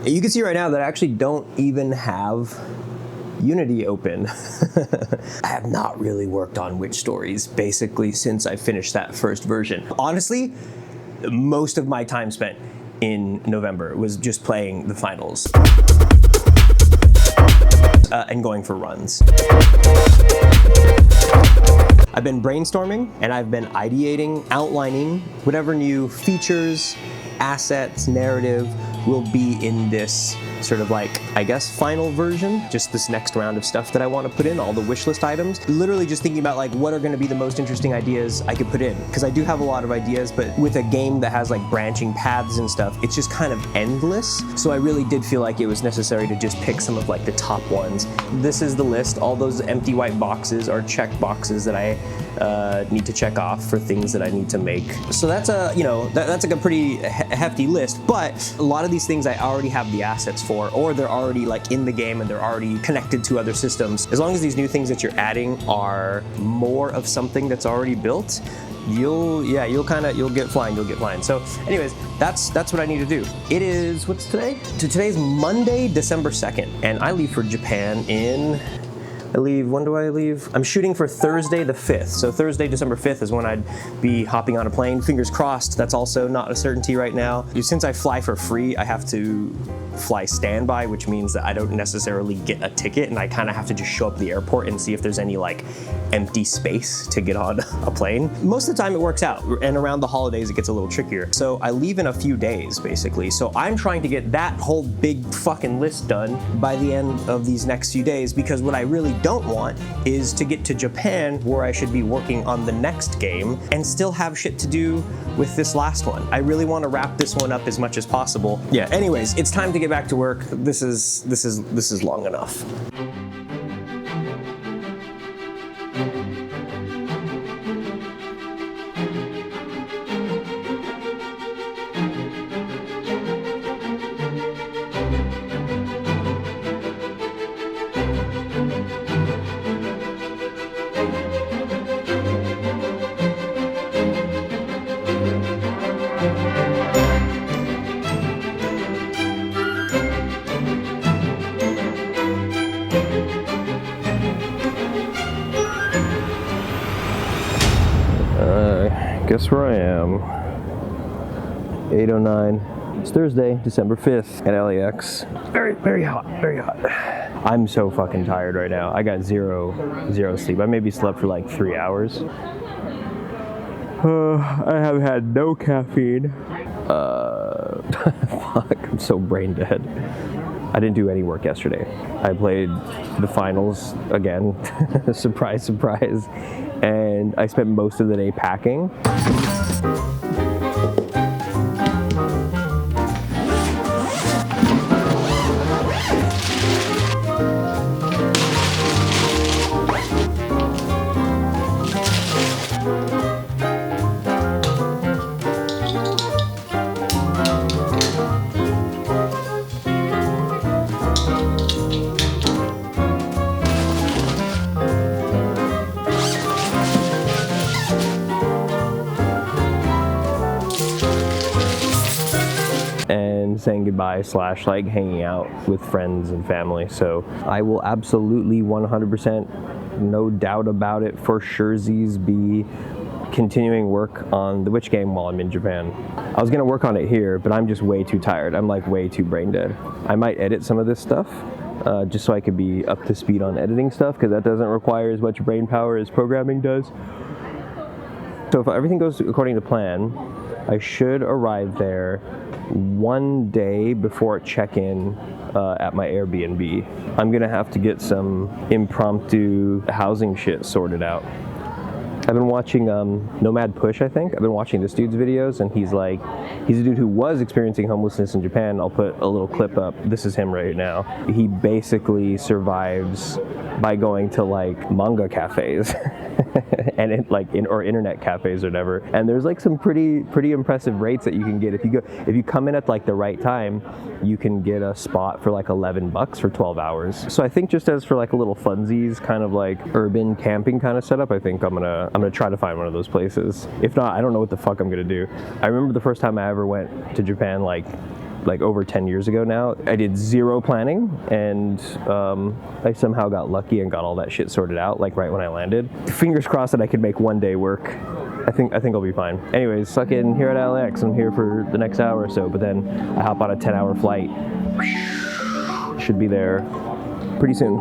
You can see right now that I actually don't even have Unity open. I have not really worked on Witch Stories basically since I finished that first version. Honestly, most of my time spent in November was just playing the finals and going for runs. I've been brainstorming and I've been ideating, outlining whatever new features, assets, narrative will be in this sort of like, I guess, final version, just this next round of stuff that I want to put in, all the wish list items. Literally just thinking about like what are going to be the most interesting ideas I could put in, because I do have a lot of ideas, but with a game that has like branching paths and stuff, it's just kind of endless. So I really did feel like it was necessary to just pick some of like the top ones. This is the list. All those empty white boxes are check boxes that I need to check off for things that I need to make. So that's a, you know, that's like a pretty hefty list, but a lot of these things I already have the assets for, or they're already like in the game and they're already connected to other systems. As long as these new things that you're adding are more of something that's already built, you'll get flying. So anyways, that's what I need to do. It is, what's today? Today's Monday, December 2nd, and I leave for Japan when do I leave? I'm shooting for Thursday the 5th. So Thursday, December 5th is when I'd be hopping on a plane. Fingers crossed, that's also not a certainty right now. Since I fly for free, I have to fly standby, which means that I don't necessarily get a ticket and I kind of have to just show up at the airport and see if there's any like empty space to get on a plane. Most of the time it works out, and around the holidays it gets a little trickier. So I leave in a few days basically. So I'm trying to get that whole big fucking list done by the end of these next few days, because what I really don't want is to get to Japan where I should be working on the next game and still have shit to do with this last one. I really want to wrap this one up as much as possible. Yeah, anyways, it's time to get back to work. This is long enough. Guess where I am. 8:09. It's Thursday, December 5th at LAX. Very hot, very hot. I'm so fucking tired right now. I got zero sleep. I maybe slept for like 3 hours. I have had no caffeine. Fuck, I'm so brain dead. I didn't do any work yesterday. I played the finals again, surprise, surprise, and I spent most of the day packing. Saying goodbye / like hanging out with friends and family. So I will absolutely 100%, no doubt about it, for surezies be continuing work on the Witch game while I'm in Japan. I was gonna work on it here, but I'm just way too tired. I'm like way too brain dead. I might edit some of this stuff just so I could be up to speed on editing stuff, because that doesn't require as much brain power as programming does. So if everything goes according to plan, I should arrive there one day before check-in at my Airbnb. I'm gonna have to get some impromptu housing shit sorted out. I've been watching Nomad Push, I think. I've been watching this dude's videos, and he's a dude who was experiencing homelessness in Japan. I'll put a little clip up. This is him right now. He basically survives by going to like manga cafes and or internet cafes or whatever. And there's like some pretty impressive rates that you can get if you come in at like the right time. You can get a spot for like $11 for 12 hours. So I think just as for like a little funsies, kind of like urban camping kind of setup, I think I'm gonna try to find one of those places. If not, I don't know what the fuck I'm gonna do. I remember the first time I ever went to Japan, like like over 10 years ago now. I did zero planning, and I somehow got lucky and got all that shit sorted out like right when I landed. Fingers crossed that I could make one day work. I think I'll be fine. Anyways, fucking here at LAX, I'm here for the next hour or so, but then I hop on a 10-hour flight. Should be there pretty soon.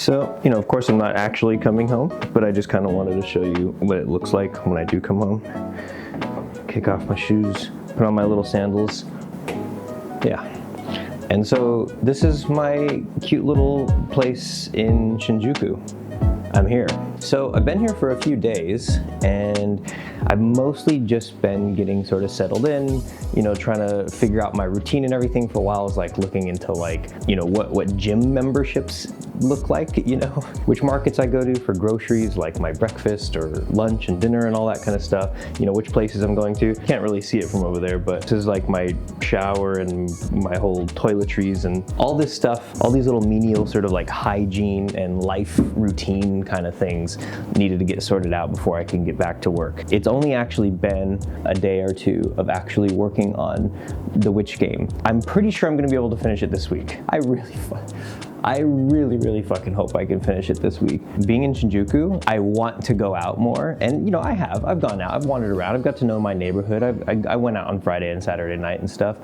So, you know, of course I'm not actually coming home, but I just kind of wanted to show you what it looks like when I do come home. Kick off my shoes, put on my little sandals. Yeah. And so this is my cute little place in Shinjuku. I'm here. So I've been here for a few days, and I've mostly just been getting sort of settled in, you know, trying to figure out my routine and everything. For a while I was like looking into like, you know, what gym memberships look like, you know, which markets I go to for groceries, like my breakfast or lunch and dinner and all that kind of stuff, you know, which places I'm going to. Can't really see it from over there, but this is like my shower and my whole toiletries and all this stuff, all these little menial sort of like hygiene and life routine kind of things things needed to get sorted out before I can get back to work. It's only actually been a day or two of actually working on the Witch game. I'm pretty sure I'm gonna be able to finish it this week. I really fucking hope I can finish it this week. Being in Shinjuku, I want to go out more, and you know, I've gone out, I've wandered around, I've got to know my neighborhood. I went out on Friday and Saturday night and stuff,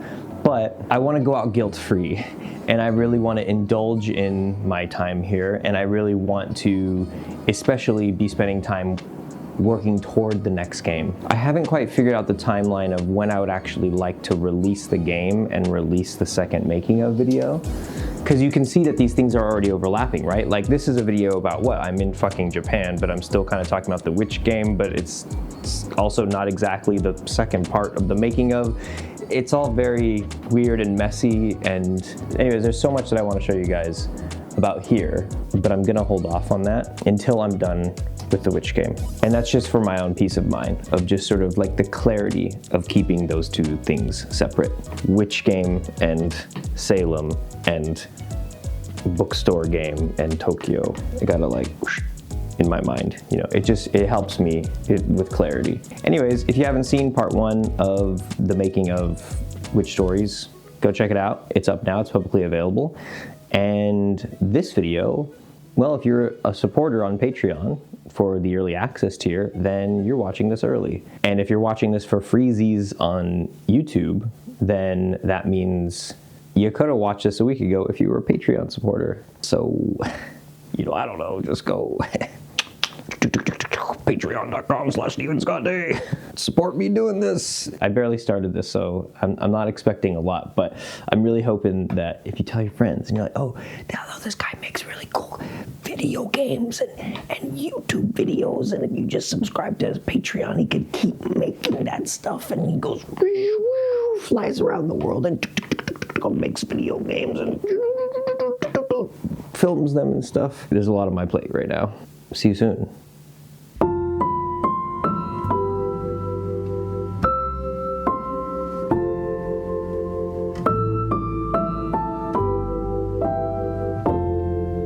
but I want to go out guilt-free, and I really want to indulge in my time here, and I really want to especially be spending time working toward the next game. I haven't quite figured out the timeline of when I would actually like to release the game and release the second making of video. Because you can see that these things are already overlapping, right? Like, this is a video about what? I'm in fucking Japan, but I'm still kind of talking about the Witch game, but it's also not exactly the second part of the making of. It's all very weird and messy, and anyways, there's so much that I want to show you guys about here, but I'm gonna hold off on that until I'm done with the Witch game. And that's just for my own peace of mind, of just sort of like the clarity of keeping those two things separate. Witch game and Salem and bookstore game and Tokyo. I gotta like in my mind, you know, it helps me with clarity. Anyways, if you haven't seen part 1 of the making of Witch Stories, go check it out. It's up now, it's publicly available. And this video, well, if you're a supporter on Patreon for the early access tier, then you're watching this early. And if you're watching this for freezies on YouTube, then that means you could have watched this a week ago if you were a Patreon supporter. So, you know, I don't know, just go patreon.com/StephenScottDay. Support me doing this. I barely started this, so I'm not expecting a lot, but I'm really hoping that if you tell your friends and you're like, oh, this guy makes really cool video games and YouTube videos, and if you just subscribe to his Patreon, he can keep making that stuff, and he goes, flies around the world and makes video games and films them and stuff. There's a lot on my plate right now. See you soon.